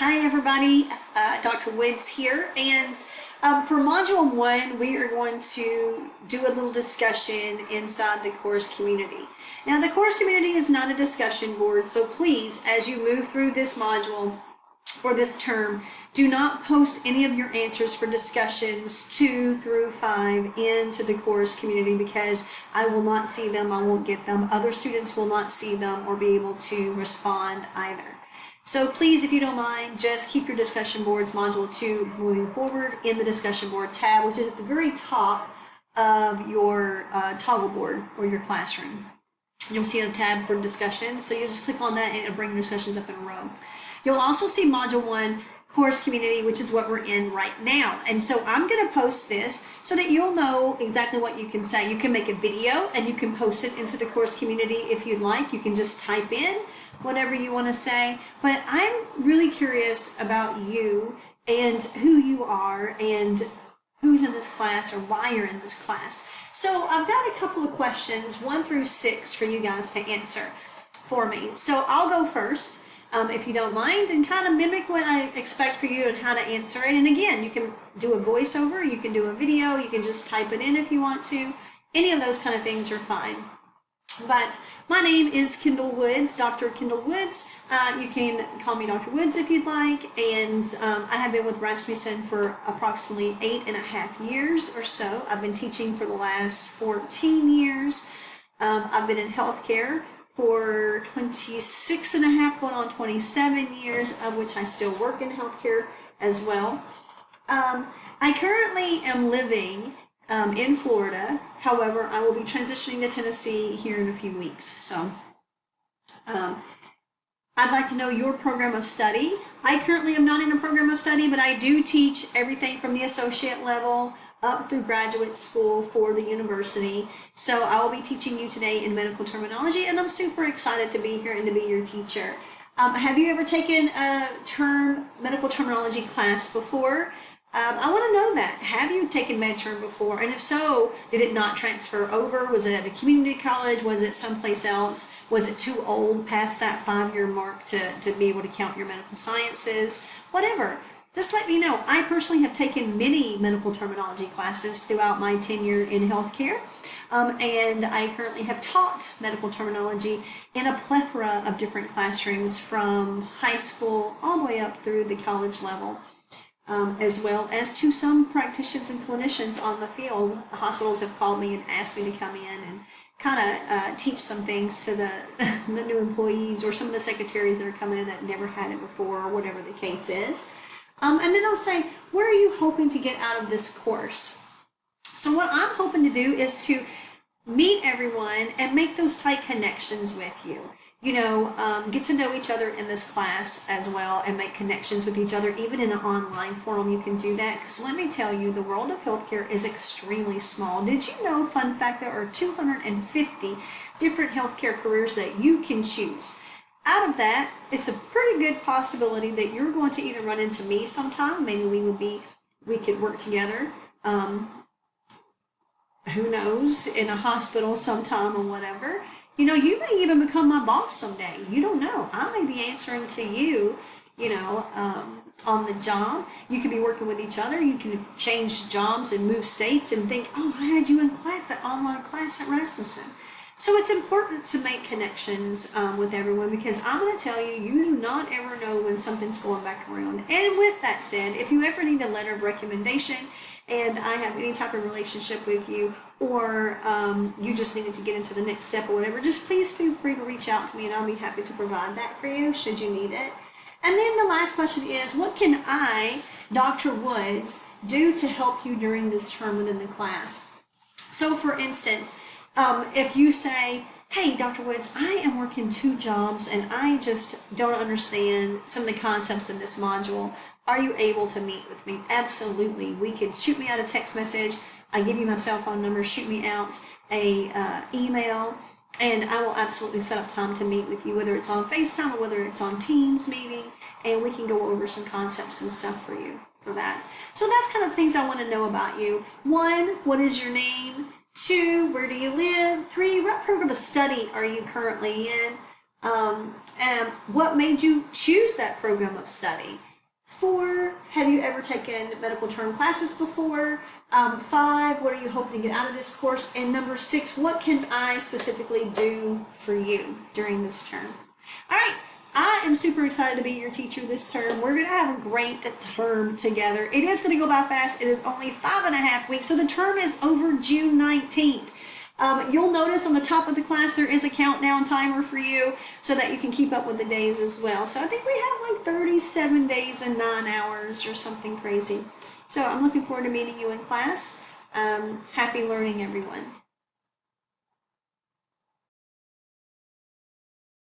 Hi everybody, Dr. Woods here, and for Module 1 we are going to do a little discussion inside the course community. Now the course community is not a discussion board, so please, as you move through this module or this term, do not post any of your answers for discussions 2 through 5 into the course community, because I will not see them, I won't get them, other students will not see them or be able to respond either. So please, if you don't mind, just keep your discussion boards, Module 2, moving forward in the discussion board tab, which is at the very top of your toggle board or your classroom. You'll see a tab for discussions, so you just click on that and it'll bring your discussions up in a row. You'll also see Module 1 course community, which is what we're in right now. And so I'm going to post this so that you'll know exactly what you can say. You can make a video and you can post it into the course community if you'd like. You can just type in whatever you want to say. But I'm really curious about you and who you are and who's in this class or why you're in this class. So I've got a couple of questions, 1 through 6, for you guys to answer for me. So I'll go first. If you don't mind, and kind of mimic what I expect for you and how to answer it. And again, you can do a voiceover, you can do a video, you can just type it in if you want to. Any of those kind of things are fine. But my name is Kendall Woods, Dr. Kendall Woods. You can call me Dr. Woods if you'd like. And I have been with Rasmussen for approximately 8.5 years or so. I've been teaching for the last 14 years. I've been in healthcare for 26.5, going on 27 years, of which I still work in healthcare as well. I currently am living in Florida. However, I will be transitioning to Tennessee here in a few weeks. So I'd like to know your program of study. I currently am not in a program of study, but I do teach everything from the associate level up through graduate school for the university. So I will be teaching you today in medical terminology, and I'm super excited to be here and to be your teacher. Have you ever taken a medical terminology class before? I want to know that. Have you taken med-term before? And if so, did it not transfer over? Was it at a community college? Was it someplace else? Was it too old past that 5-year mark to be able to count your medical sciences? Whatever. Just let me know. I personally have taken many medical terminology classes throughout my tenure in healthcare, and I currently have taught medical terminology in a plethora of different classrooms from high school all the way up through the college level, as well as to some practitioners and clinicians on the field. Hospitals have called me and asked me to come in and kind of teach some things to the new employees or some of the secretaries that are coming in that never had it before, or whatever the case is. And then I'll say, what are you hoping to get out of this course? So what I'm hoping to do is to meet everyone and make those tight connections with you. You know, get to know each other in this class as well and make connections with each other, even in an online forum. You can do that, because let me tell you, the world of healthcare is extremely small. Did you know, fun fact, there are 250 different healthcare careers that you can choose? Out of that, it's a pretty good possibility that you're going to either run into me sometime. Maybe we could work together. Who knows, in a hospital sometime or whatever. You know, you may even become my boss someday. You don't know. I may be answering to you, you know, on the job. You could be working with each other. You can change jobs and move states and think, oh, I had you in class, that online class at Rasmussen. So it's important to make connections with everyone, because I'm going to tell you, you do not ever know when something's going back around. And with that said, if you ever need a letter of recommendation and I have any type of relationship with you, or you just needed to get into the next step or whatever, just please feel free to reach out to me and I'll be happy to provide that for you should you need it. And then the last question is, what can I, Dr. Woods, do to help you during this term within the class? So for instance, if you say, hey, Dr. Woods, I am working 2 jobs and I just don't understand some of the concepts in this module. Are you able to meet with me? Absolutely. We can shoot me out a text message. I give you my cell phone number. Shoot me out a email, and I will absolutely set up time to meet with you, whether it's on FaceTime or whether it's on Teams meeting, and we can go over some concepts and stuff for you for that. So that's kind of things I want to know about you. 1, what is your name? 2, where do you live? 3, what program of study are you currently in? And what made you choose that program of study? 4, have you ever taken medical term classes before? 5, what are you hoping to get out of this course? And number 6, what can I specifically do for you during this term? All right, I am super excited to be your teacher this term. We're going to have a great term together. It is going to go by fast. It is only 5.5 weeks, so the term is over June 19th. You'll notice on the top of the class there is a countdown timer for you so that you can keep up with the days as well. So I think we have like 37 days and 9 hours or something crazy. So I'm looking forward to meeting you in class. Happy learning, everyone.